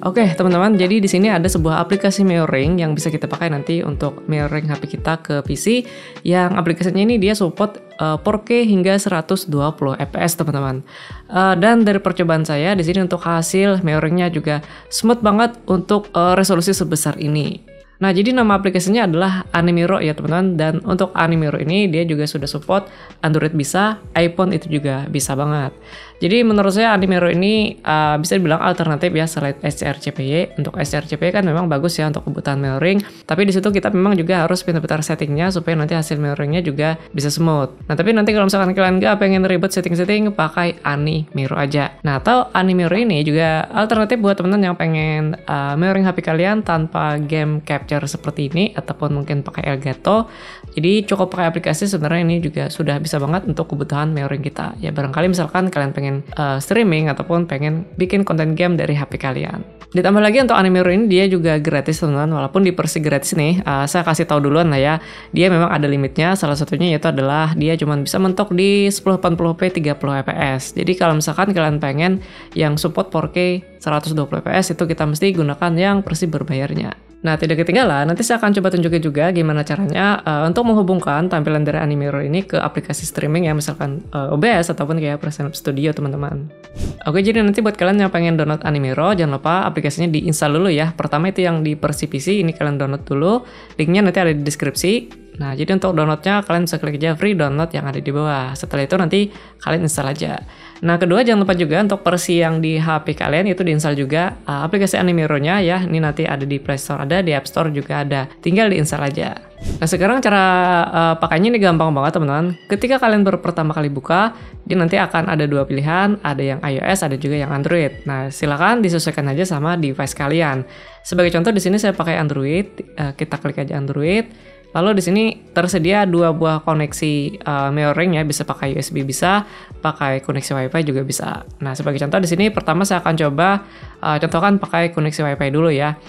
Oke, teman-teman, jadi di sini ada sebuah aplikasi mirroring yang bisa kita pakai nanti untuk mirroring HP kita ke PC, yang aplikasinya ini dia support 4K hingga 120 fps, teman-teman. Dan dari percobaan saya di sini untuk hasil mirroringnya juga smooth banget untuk resolusi sebesar ini. Nah, jadi nama aplikasinya adalah Animiro ya teman-teman, dan untuk Animiro ini dia juga sudah support Android bisa, iPhone itu juga bisa banget. Jadi menurut saya Animiro ini bisa dibilang alternatif ya selain SCRCPY. Untuk SCRCPY kan memang bagus ya untuk kebutuhan mirroring, tapi di situ kita memang juga harus pintar-pintar settingnya supaya nanti hasil mirroringnya juga bisa smooth. Nah, tapi nanti kalau misalkan kalian nggak pengen ribet setting-setting, pakai Animiro aja. Nah, atau Animiro ini juga alternatif buat teman-teman yang pengen mirroring HP kalian tanpa game capture seperti ini ataupun mungkin pakai Elgato. Jadi cukup pakai aplikasi, sebenarnya ini juga sudah bisa banget untuk kebutuhan mirroring kita. Ya barangkali misalkan kalian pengen streaming ataupun pengen bikin konten game dari HP kalian. Ditambah lagi untuk Animiro ini dia juga gratis teman-teman, walaupun di versi gratis nih saya kasih tahu duluan lah ya, dia memang ada limitnya. Salah satunya yaitu adalah dia cuma bisa mentok di 1080p 30 fps. Jadi kalau misalkan kalian pengen yang support 4K 120 fps itu kita mesti gunakan yang versi berbayarnya. Nah, tidak ketinggalan, nanti saya akan coba tunjukin juga gimana caranya untuk menghubungkan tampilan dari Animiro ini ke aplikasi streaming ya, misalkan OBS ataupun kayak Presence Studio, teman-teman. Oke, jadi nanti buat kalian yang pengen download Animiro, jangan lupa aplikasinya diinstal dulu ya. Pertama itu yang di versi PC, ini kalian download dulu. Linknya nanti ada di deskripsi. Nah, jadi untuk downloadnya kalian bisa klik aja free download yang ada di bawah. Setelah itu nanti kalian install aja. Nah, kedua jangan lupa juga untuk versi yang di HP kalian itu diinstal juga aplikasi Animiro-nya ya. Ini nanti ada di Play Store ada, di App Store juga ada. Tinggal diinstal aja. Nah, sekarang cara pakainya ini gampang banget teman-teman. Ketika kalian baru pertama kali buka, dia nanti akan ada dua pilihan, ada yang iOS, ada juga yang Android. Nah, silakan disesuaikan aja sama device kalian. Sebagai contoh di sini saya pakai Android, kita klik aja Android. Lalu di sini tersedia dua buah koneksi mirroring ya, bisa pakai USB bisa, pakai koneksi WiFi juga bisa. Nah, sebagai contoh di sini pertama saya akan coba contohkan pakai koneksi WiFi dulu ya.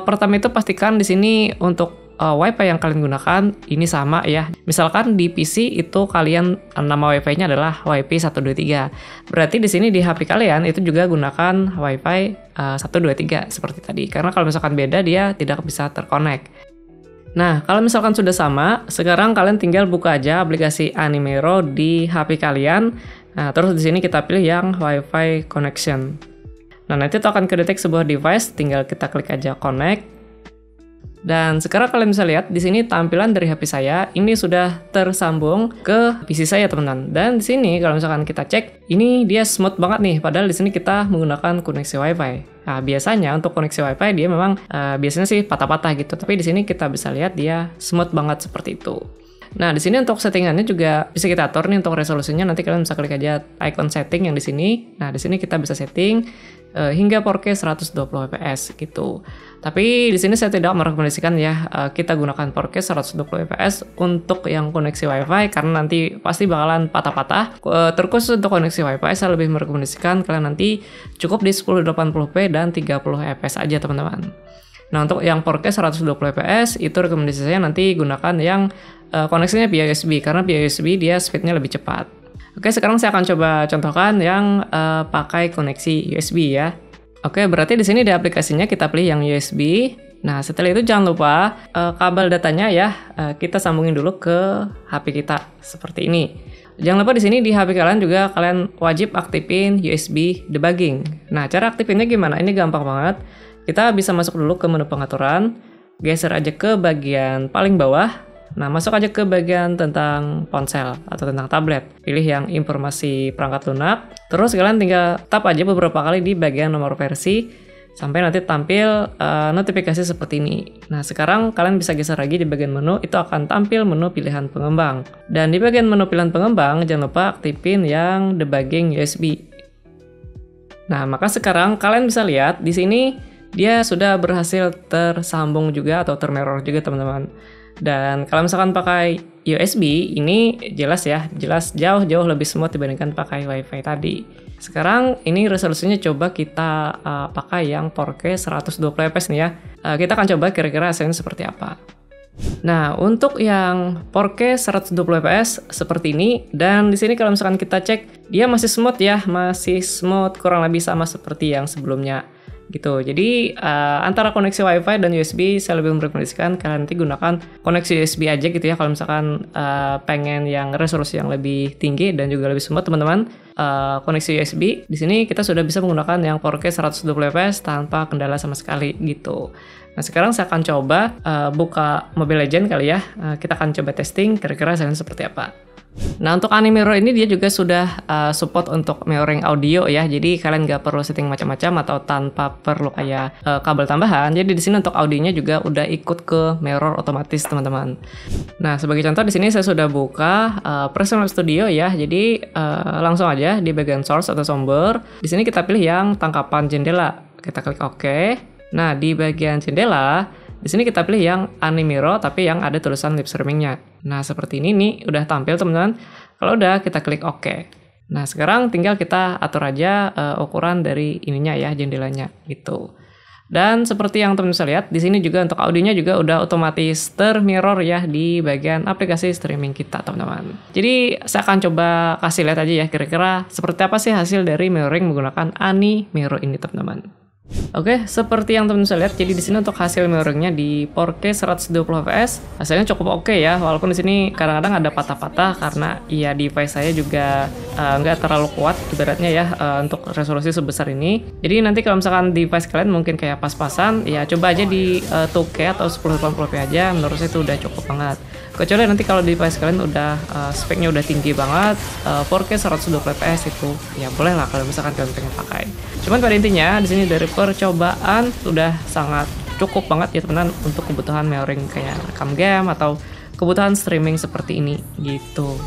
Pertama itu pastikan di sini untuk WiFi yang kalian gunakan ini sama ya. Misalkan di PC itu kalian nama WiFi-nya adalah WiFi 123. Berarti di sini di HP kalian itu juga gunakan WiFi 123 seperti tadi. Karena kalau misalkan beda dia tidak bisa terkonek. Nah, kalau misalkan sudah sama, sekarang kalian tinggal buka aja aplikasi Animiro di HP kalian. Nah, terus di sini kita pilih yang Wi-Fi connection. Nah, nanti itu akan kedetek sebuah device, tinggal kita klik aja connect. Dan sekarang kalian bisa lihat di sini tampilan dari HP saya ini sudah tersambung ke PC saya, teman-teman. Dan di sini kalau misalkan kita cek, ini dia smooth banget nih, padahal di sini kita menggunakan koneksi Wi-Fi. Nah, biasanya untuk koneksi Wi-Fi dia memang biasanya sih patah-patah gitu, tapi di sini kita bisa lihat dia smooth banget seperti itu. Nah, di sini untuk settingannya juga bisa kita atur nih untuk resolusinya. Nanti kalian bisa klik aja icon setting yang di sini. Nah, di sini kita bisa setting hingga 4K 120 fps gitu. Tapi di sini saya tidak merekomendasikan ya kita gunakan 4K 120 fps untuk yang koneksi WiFi karena nanti pasti bakalan patah-patah. Terkhusus untuk koneksi WiFi saya lebih merekomendasikan kalian nanti cukup di 1080p dan 30 fps aja, teman-teman. Nah, untuk yang 4K 120 fps itu rekomendasi saya nanti gunakan yang koneksinya via USB karena via USB dia speednya lebih cepat. Oke, sekarang saya akan coba contohkan yang pakai koneksi USB ya. Oke, berarti di sini di aplikasinya kita pilih yang USB. Nah, setelah itu jangan lupa kabel datanya ya kita sambungin dulu ke HP kita seperti ini. Jangan lupa di sini di HP kalian juga kalian wajib aktifin USB debugging. Nah, cara aktifinnya gimana? Ini gampang banget. Kita bisa masuk dulu ke menu pengaturan, geser aja ke bagian paling bawah. Nah, masuk aja ke bagian tentang ponsel atau tentang tablet. Pilih yang informasi perangkat lunak. Terus kalian tinggal tap aja beberapa kali di bagian nomor versi sampai nanti tampil notifikasi seperti ini. Nah, sekarang kalian bisa geser lagi di bagian menu, itu akan tampil menu pilihan pengembang. Dan di bagian menu pilihan pengembang, jangan lupa aktifin yang debugging USB. Nah, maka sekarang kalian bisa lihat di sini dia sudah berhasil tersambung juga atau termirror juga, teman-teman. Dan kalau misalkan pakai USB ini jelas ya, jelas jauh-jauh lebih smooth dibandingkan pakai WiFi tadi. Sekarang ini resolusinya coba kita pakai yang 4K 120 fps nih ya. Kita akan coba kira-kira hasilnya seperti apa. Nah, untuk yang 4K 120 fps seperti ini, dan di sini kalau misalkan kita cek, dia masih smooth ya, masih smooth kurang lebih sama seperti yang sebelumnya. gitu. Jadi antara koneksi WiFi dan USB saya lebih merekomendasikan kalian nanti gunakan koneksi USB aja gitu ya kalau misalkan pengen yang resolusi yang lebih tinggi dan juga lebih smooth teman-teman. Koneksi USB di sini kita sudah bisa menggunakan yang 4K 120 fps tanpa kendala sama sekali gitu. Nah sekarang saya akan coba buka Mobile Legends kali ya. Kita akan coba testing kira-kira hasilnya seperti apa. Nah untuk Ani Mirror ini dia juga sudah support untuk mirroring audio ya. Jadi kalian nggak perlu setting macam-macam atau tanpa perlu kayak kabel tambahan. Jadi di sini untuk audionya juga udah ikut ke mirror otomatis teman-teman. Nah sebagai contoh di sini saya sudah buka Presence Lab Studio ya. Jadi langsung aja di bagian source atau sumber. Di sini kita pilih yang tangkapan jendela. Kita klik OK. Nah di bagian jendela di sini kita pilih yang Ani Mirror tapi yang ada tulisan lip streamingnya. Nah seperti ini nih udah tampil teman-teman. Kalau udah kita klik OK. Nah sekarang tinggal kita atur aja ukuran dari ininya ya jendelanya gitu. Dan seperti yang teman-teman bisa lihat di sini juga untuk audionya juga udah otomatis termirror ya di bagian aplikasi streaming kita teman-teman. Jadi saya akan coba kasih lihat aja ya kira-kira seperti apa sih hasil dari mirroring menggunakan Ani Mirror ini teman-teman. Oke, seperti yang teman-teman bisa lihat, jadi di sini untuk hasil mirroringnya di 4K 120 fps hasilnya cukup oke ya, walaupun di sini kadang-kadang ada patah-patah karena ya device saya juga nggak terlalu kuat ibaratnya ya untuk resolusi sebesar ini. Jadi nanti kalau misalkan device kalian mungkin kayak pas-pasan, ya coba aja di 2K atau 1080p aja, menurut saya itu udah cukup banget. Kecuali nanti kalau device kalian udah speknya udah tinggi banget, 4K 120 fps itu ya boleh lah kalau misalkan kalian pengen pakai. Cuman pada intinya di sini dari percobaan sudah sangat cukup banget ya teman-teman untuk kebutuhan mirroring kayak rekam game atau kebutuhan streaming seperti ini gitu.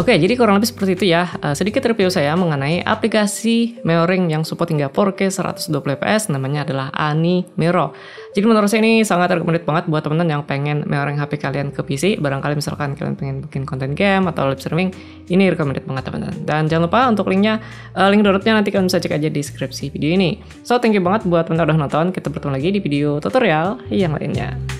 Oke, jadi kurang lebih seperti itu ya. Sedikit review saya mengenai aplikasi mirroring yang support hingga 4K 120 fps, namanya adalah Ani Mirror. Jadi menurut saya ini sangat recommended banget buat teman-teman yang pengen mirroring HP kalian ke PC. Barangkali misalkan kalian pengen bikin konten game atau live streaming, ini recommended banget teman-teman. Dan jangan lupa untuk linknya, link downloadnya nanti kalian bisa cek aja di deskripsi video ini. So, thank you banget buat teman-teman udah nonton. Kita bertemu lagi di video tutorial yang lainnya.